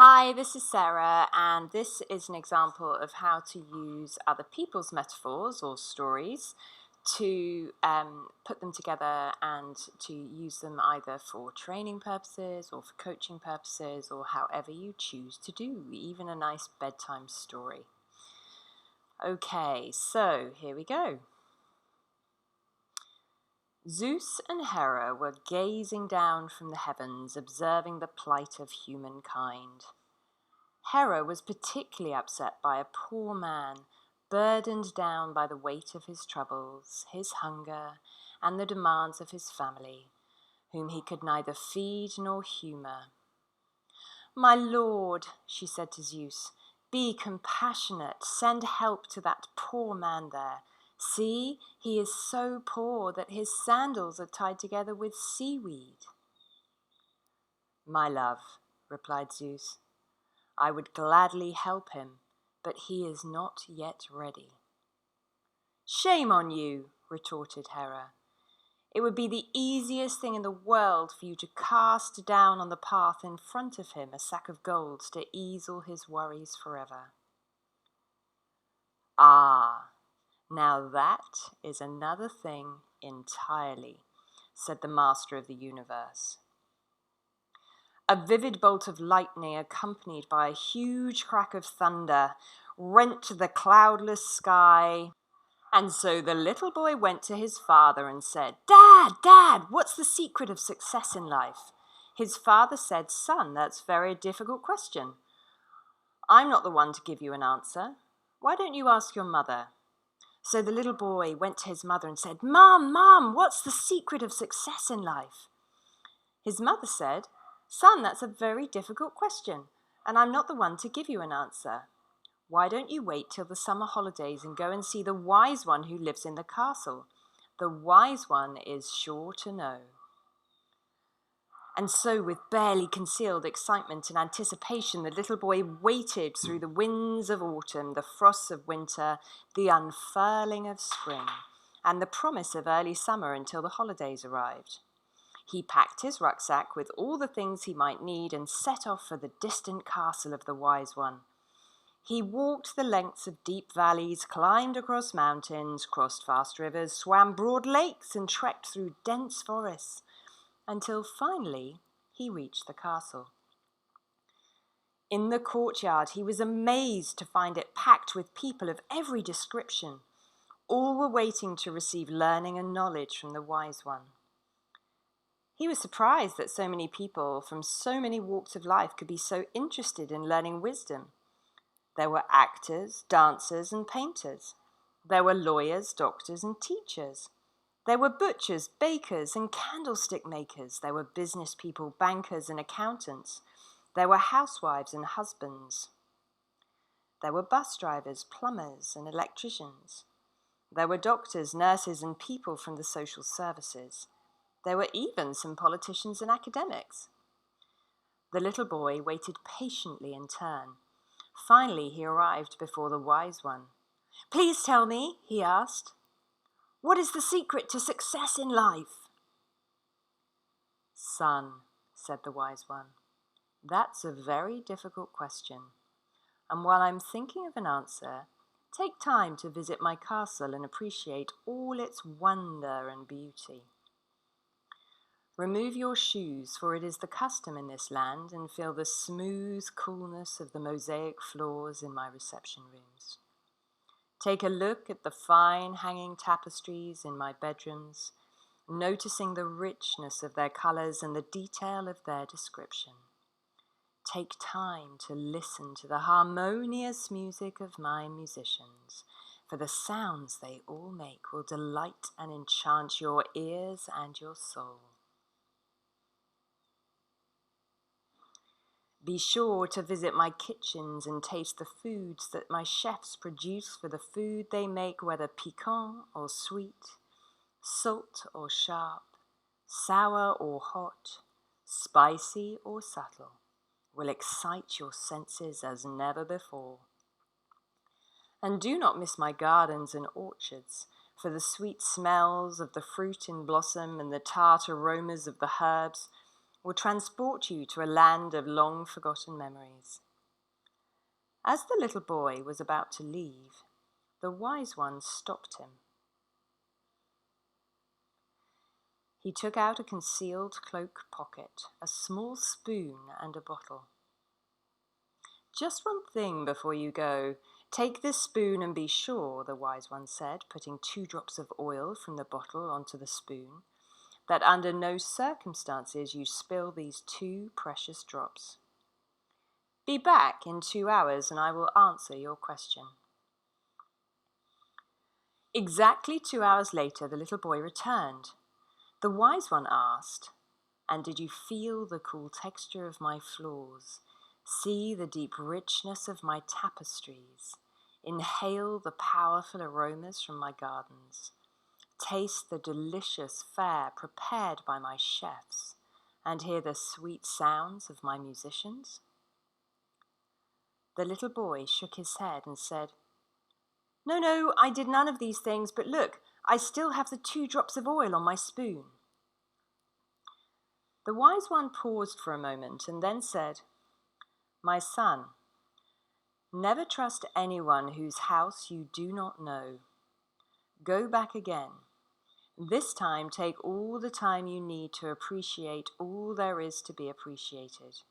Hi, this is Sarah, and this is an example of how to use other people's metaphors or stories to put them together and to use them either for training purposes or for coaching purposes or however you choose to do, even a nice bedtime story. Okay, so here we go. Zeus and Hera were gazing down from the heavens, observing the plight of humankind. Hera was particularly upset by a poor man, burdened down by the weight of his troubles, his hunger, and the demands of his family, whom he could neither feed nor humour. "My lord," she said to Zeus, "be compassionate, send help to that poor man there. See, he is so poor that his sandals are tied together with seaweed." "My love," replied Zeus, "I would gladly help him, but he is not yet ready." "Shame on you," retorted Hera. "It would be the easiest thing in the world for you to cast down on the path in front of him a sack of gold to ease all his worries forever." "Ah, now that is another thing entirely," said the master of the universe. A vivid bolt of lightning, accompanied by a huge crack of thunder, rent the cloudless sky. And so the little boy went to his father and said, Dad, what's the secret of success in life?" His father said, "Son, that's a very difficult question. I'm not the one to give you an answer. Why don't you ask your mother?" So the little boy went to his mother and said, Mom, what's the secret of success in life?" His mother said, "Son, that's a very difficult question, and I'm not the one to give you an answer. Why don't you wait till the summer holidays and go and see the wise one who lives in the castle? The wise one is sure to know." And so, with barely concealed excitement and anticipation, the little boy waited through the winds of autumn, the frosts of winter, the unfurling of spring, and the promise of early summer until the holidays arrived. He packed his rucksack with all the things he might need and set off for the distant castle of the wise one. He walked the lengths of deep valleys, climbed across mountains, crossed vast rivers, swam broad lakes, and trekked through dense forests, until finally he reached the castle. In the courtyard, he was amazed to find it packed with people of every description. All were waiting to receive learning and knowledge from the wise one. He was surprised that so many people from so many walks of life could be so interested in learning wisdom. There were actors, dancers, and painters. There were lawyers, doctors, and teachers. There were butchers, bakers, and candlestick makers. There were business people, bankers, and accountants. There were housewives and husbands. There were bus drivers, plumbers, and electricians. There were doctors, nurses, and people from the social services. There were even some politicians and academics. The little boy waited patiently in turn. Finally, he arrived before the wise one. "Please tell me," he asked, "what is the secret to success in life?" "Son," said the wise one, "that's a very difficult question. And while I'm thinking of an answer, take time to visit my castle and appreciate all its wonder and beauty. Remove your shoes, for it is the custom in this land, and feel the smooth coolness of the mosaic floors in my reception rooms. Take a look at the fine hanging tapestries in my bedrooms, noticing the richness of their colors and the detail of their description. Take time to listen to the harmonious music of my musicians, for the sounds they all make will delight and enchant your ears and your soul. Be sure to visit my kitchens and taste the foods that my chefs produce, for the food they make, whether piquant or sweet, salt or sharp, sour or hot, spicy or subtle, will excite your senses as never before. And do not miss my gardens and orchards, for the sweet smells of the fruit in blossom and the tart aromas of the herbs will transport you to a land of long-forgotten memories. As the little boy was about to leave, the wise one stopped him. He took out a concealed cloak pocket, a small spoon and a bottle. "Just one thing before you go. Take this spoon and be sure," the wise one said, putting 2 drops of oil from the bottle onto the spoon, "that under no circumstances you spill these 2 precious drops. Be back in 2 hours and I will answer your question." Exactly 2 hours later, the little boy returned. The wise one asked, "And did you feel the cool texture of my floors? See the deep richness of my tapestries? Inhale the powerful aromas from my gardens? Taste the delicious fare prepared by my chefs? And hear the sweet sounds of my musicians?" The little boy shook his head and said, No, I did none of these things, but look, I still have the 2 drops of oil on my spoon." The wise one paused for a moment and then said, "My son, never trust anyone whose house you do not know. Go back again. This time take all the time you need to appreciate all there is to be appreciated.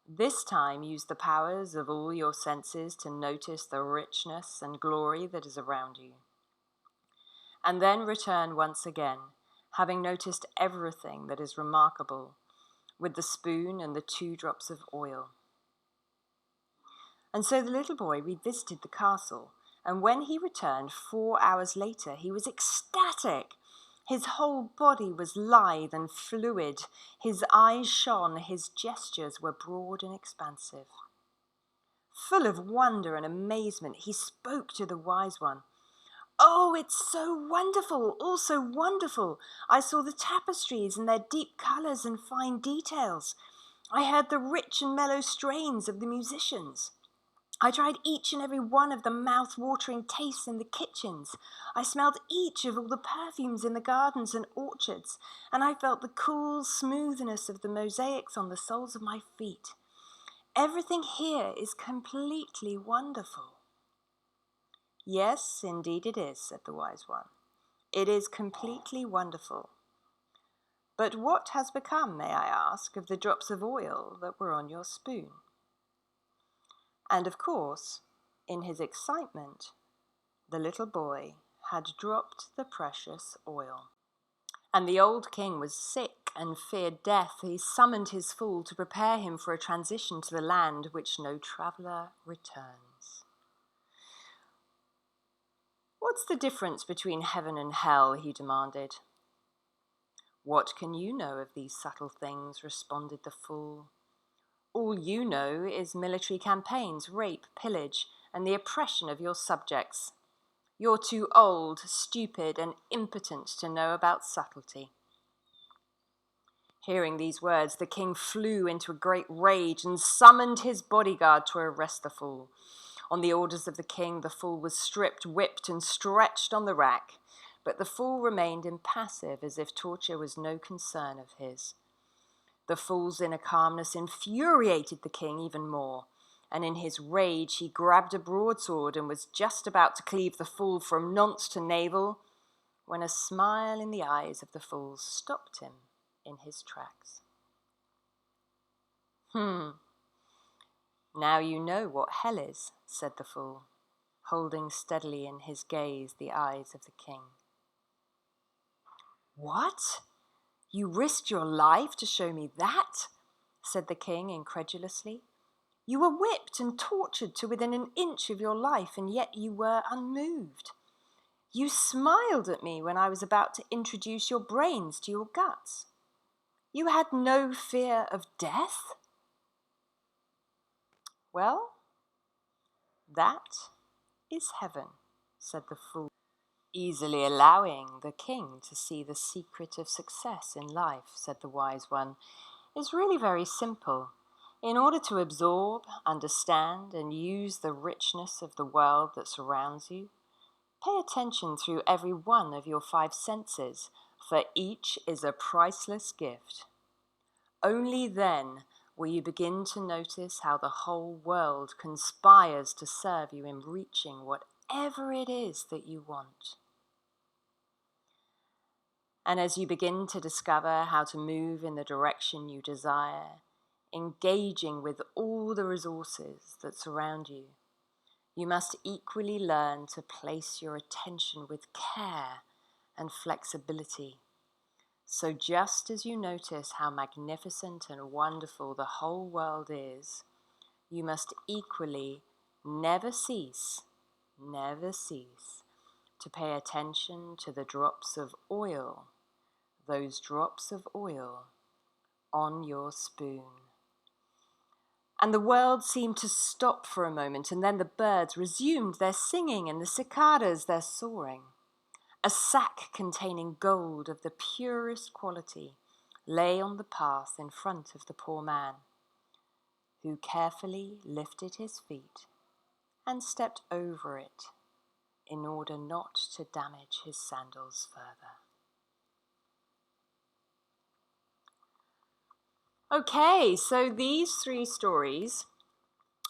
This time use the powers of all your senses to notice the richness and glory that is around you. And then return once again, having noticed everything that is remarkable, with the spoon and the 2 drops of oil." And so the little boy revisited the castle, and when he returned 4 hours later, he was ecstatic. His whole body was lithe and fluid. His eyes shone. His gestures were broad and expansive. Full of wonder and amazement, he spoke to the wise one. "Oh, it's so wonderful, all so wonderful. I saw the tapestries and their deep colors and fine details. I heard the rich and mellow strains of the musicians. I tried each and every one of the mouth-watering tastes in the kitchens. I smelled each of all the perfumes in the gardens and orchards, and I felt the cool smoothness of the mosaics on the soles of my feet. Everything here is completely wonderful." "Yes, indeed it is," said the wise one. "It is completely wonderful. But what has become, may I ask, of the drops of oil that were on your spoon?" And of course, in his excitement, the little boy had dropped the precious oil. And the old king was sick and feared death. He summoned his fool to prepare him for a transition to the land which no traveller returns. "What's the difference between heaven and hell?" he demanded. "What can you know of these subtle things?" responded the fool. "All you know is military campaigns, rape, pillage, and the oppression of your subjects. You're too old, stupid, and impotent to know about subtlety." Hearing these words, the king flew into a great rage and summoned his bodyguard to arrest the fool. On the orders of the king, the fool was stripped, whipped, and stretched on the rack. But the fool remained impassive, as if torture was no concern of his. The fool's inner calmness infuriated the king even more, and in his rage he grabbed a broadsword and was just about to cleave the fool from nonce to navel, when a smile in the eyes of the fool stopped him in his tracks. "Now you know what hell is," said the fool, holding steadily in his gaze the eyes of the king. "What? You risked your life to show me that?" said the king incredulously. "You were whipped and tortured to within an inch of your life, and yet you were unmoved. You smiled at me when I was about to introduce your brains to your guts. You had no fear of death?" "Well, that is heaven," said the fool, easily allowing the king to see the secret of success in life. Said the wise one, "Is really very simple. In order to absorb, understand, and use the richness of the world that surrounds you, pay attention through every one of your 5 senses, for each is a priceless gift. Only then will you begin to notice how the whole world conspires to serve you in reaching whatever it is that you want. And as you begin to discover how to move in the direction you desire, engaging with all the resources that surround you, you must equally learn to place your attention with care and flexibility. So just as you notice how magnificent and wonderful the whole world is, you must equally never cease to pay attention to the drops of oil, those drops of oil on your spoon. And the world seemed to stop for a moment, and then the birds resumed their singing and the cicadas their soaring. A sack containing gold of the purest quality lay on the path in front of the poor man, who carefully lifted his feet and stepped over it in order not to damage his sandals further. Okay, so these 3 stories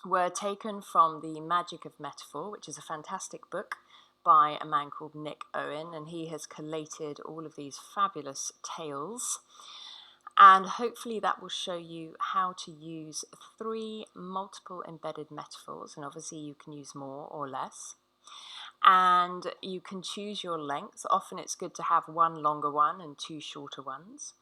were taken from The Magic of Metaphor, which is a fantastic book by a man called Nick Owen, and he has collated all of these fabulous tales. And hopefully that will show you how to use 3 multiple embedded metaphors, and obviously you can use more or less. And you can choose your length. Often it's good to have 1 longer one and 2 shorter ones.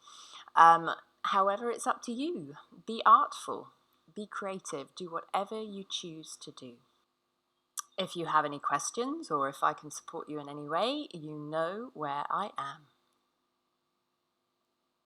However, it's up to you. Be artful, be creative, do whatever you choose to do. If you have any questions or if I can support you in any way, you know where I am.